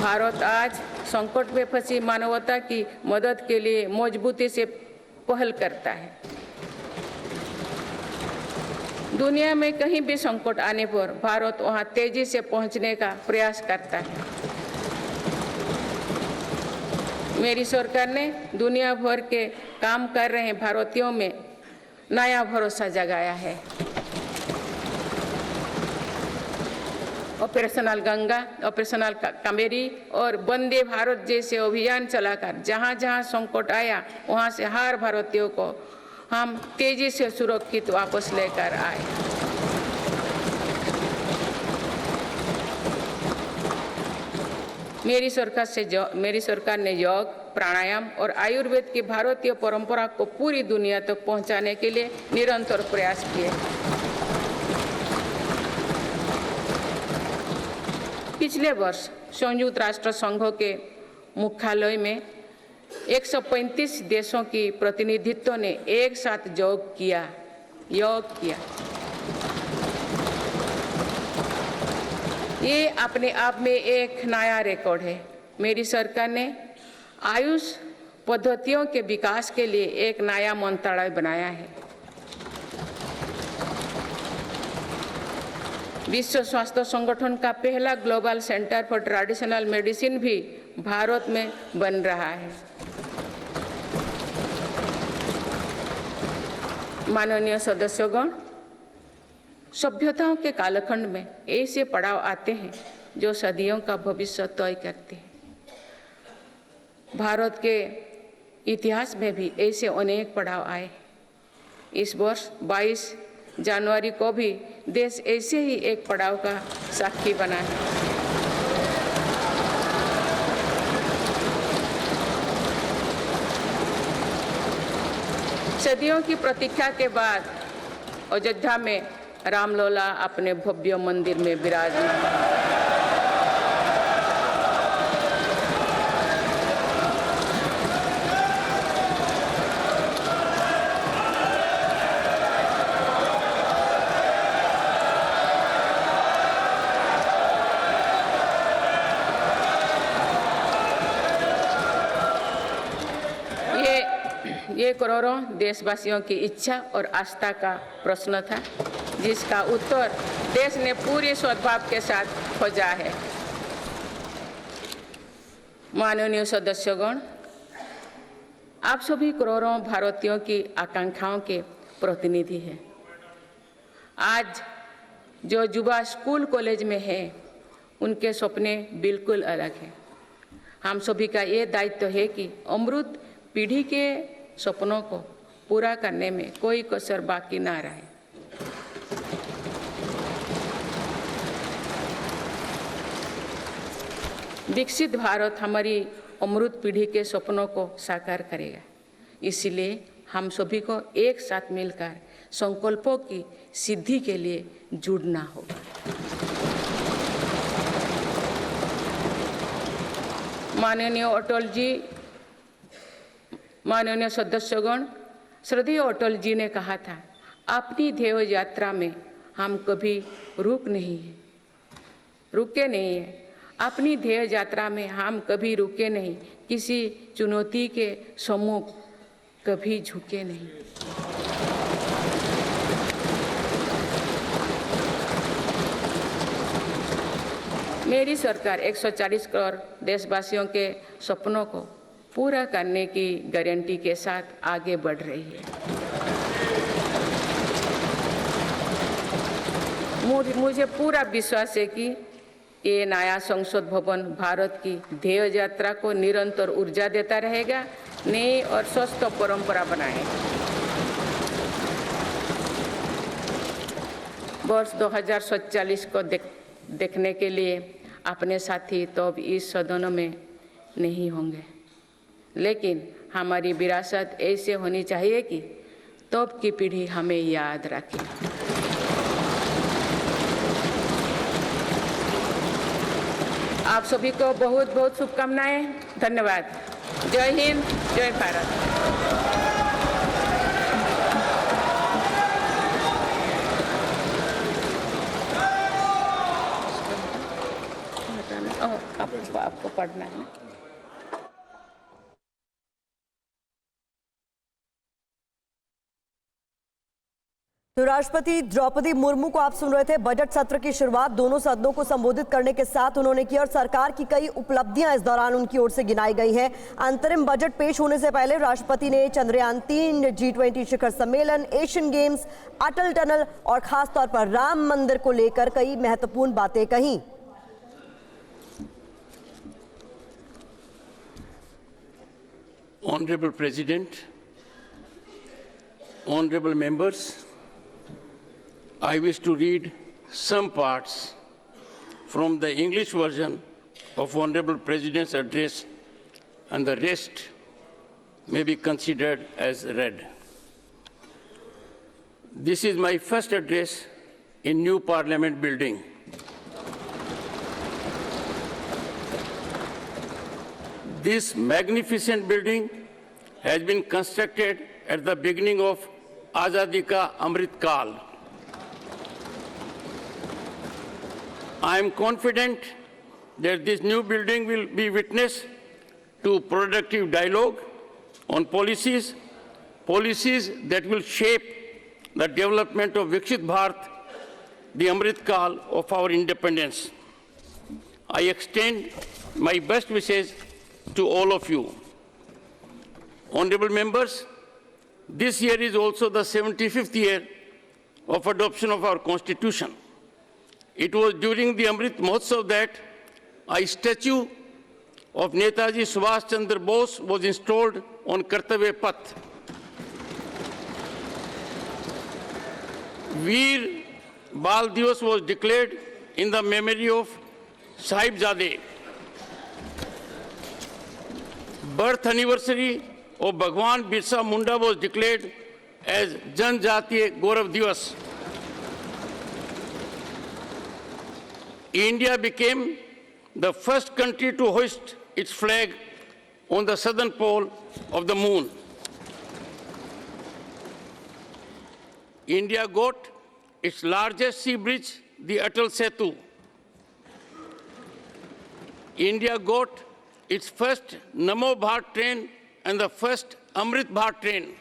भारत आज संकट में फंसी मानवता की मदद के लिए मजबूती से पहल करता है। दुनिया में कहीं भी संकट आने पर भारत वहां तेजी से पहुंचने का प्रयास करता है। मेरी सरकार ने दुनिया भर के काम कर रहे भारतीयों में नया भरोसा जगाया है। ऑपरेशनल गंगा, ऑपरेशनल कावेरी और वंदे भारत जैसे अभियान चलाकर जहां-जहां संकट आया वहां से हर भारतीयों को हम तेजी से सुरक्षित वापस लेकर आए। मेरी सरकार ने योग, प्राणायाम और आयुर्वेद की भारतीय परंपरा को पूरी दुनिया तक पहुंचाने के लिए निरंतर प्रयास किए। पिछले वर्ष संयुक्त राष्ट्र संघ के मुख्यालय में 135 देशों की प्रतिनिधित्व ने एक साथ योग किया। ये अपने आप में एक नया रिकॉर्ड है। मेरी सरकार ने आयुष पद्धतियों के विकास के लिए एक नया मंत्रालय बनाया है। विश्व स्वास्थ्य संगठन का पहला global centre for traditional medicine भी भारत में बन रहा है। माननीय सदस्यगण, सभ्यताओं के कालखंड में ऐसे पड़ाव आते हैं जो सदियों का भविष्य तय करते हैं। भारत के इतिहास में भी ऐसे अनेक पड़ाव आए। इस वर्ष 22 जनवरी को भी देश ऐसे ही एक पड़ाव का साक्षी बना है। सदियों की प्रतीक्षा के बाद अयोध्या में रामलला अपने भव्य मंदिर में विराजमान। ये करोड़ों देशवासियों की इच्छा और आस्था का प्रश्न था, जिसका उत्तर देश ने पूरे सद्भाव के साथ खोजा है। माननीय सदस्यगण, आप सभी करोड़ों भारतीयों की आकांक्षाओं के प्रतिनिधि हैं। आज जो युवा स्कूल कॉलेज में हैं, उनके सपने बिल्कुल अलग हैं। हम सभी का ये दायित्व है कि अमृत पीढ़ी के सपनों को पूरा करने में कोई कसर बाकी ना रहे। विकसित भारत हमारी अमृत पीढ़ी के सपनों को साकार करेगा। इसलिए हम सभी को एक साथ मिलकर संकल्पों की सिद्धि के लिए जुड़ना होगा। माननीय सदस्यगण, श्रद्धेय अटल जी ने कहा था, अपनी ध्येय यात्रा में हम कभी रुके नहीं हैं। अपनी ध्येय यात्रा में हम कभी रुके नहीं, किसी चुनौती के सम्मुख कभी झुके नहीं। मेरी सरकार 140 करोड़ देशवासियों के सपनों को पूरा करने की गारंटी के साथ आगे बढ़ रही है। मुझे पूरा विश्वास है कि ये नया संसद भवन भारत की ध्येय यात्रा को निरंतर ऊर्जा देता रहेगा, नई और स्वस्थ परंपरा बनाएगा। वर्ष 2047 को देखने के लिए अपने साथी तो अब इस सदन में नहीं होंगे, लेकिन हमारी विरासत ऐसे होनी चाहिए कि तब की पीढ़ी हमें याद रखे। आप सभी को बहुत बहुत शुभकामनाएं। धन्यवाद। जय हिंद, जय भारत। आपको पढ़ना है। तो राष्ट्रपति द्रौपदी मुर्मू को आप सुन रहे थे। बजट सत्र की शुरुआत दोनों सदनों को संबोधित करने के साथ उन्होंने की और सरकार की कई उपलब्धियां इस दौरान उनकी ओर से गिनाई गई हैं। अंतरिम बजट पेश होने से पहले राष्ट्रपति ने चंद्रयान 3, G20 शिखर सम्मेलन, एशियन गेम्स, अटल टनल और खासतौर पर राम मंदिर को लेकर कई महत्वपूर्ण बातें कही। Honorable President, honorable members, I wish to read some parts from the English version of Honorable President's address, and the rest may be considered as read. This is my first address in new Parliament building. This magnificent building has been constructed at the beginning of Azadi Ka Amrit Kal. I am confident that this new building will be witness to productive dialogue on policies that will shape the development of Viksit Bharat, the Amrit Kal of our independence. I extend my best wishes to all of you. Honorable members, this year is also the 75th year of adoption of our Constitution. It was during the Amrit Mahotsav that a statue of Netaji Subhash Chandra Bose was installed on Kartavya Path. Veer Bal Divas was declared in the memory of Sahibzade. Birth anniversary of Bhagwan Birsa Munda was declared as Janjatiya Gaurav Divas. India became the first country to hoist its flag on the southern pole of the moon. India got its largest sea bridge, the Atal Setu. India got its first Namo Bharat train and the first Amrit Bharat train.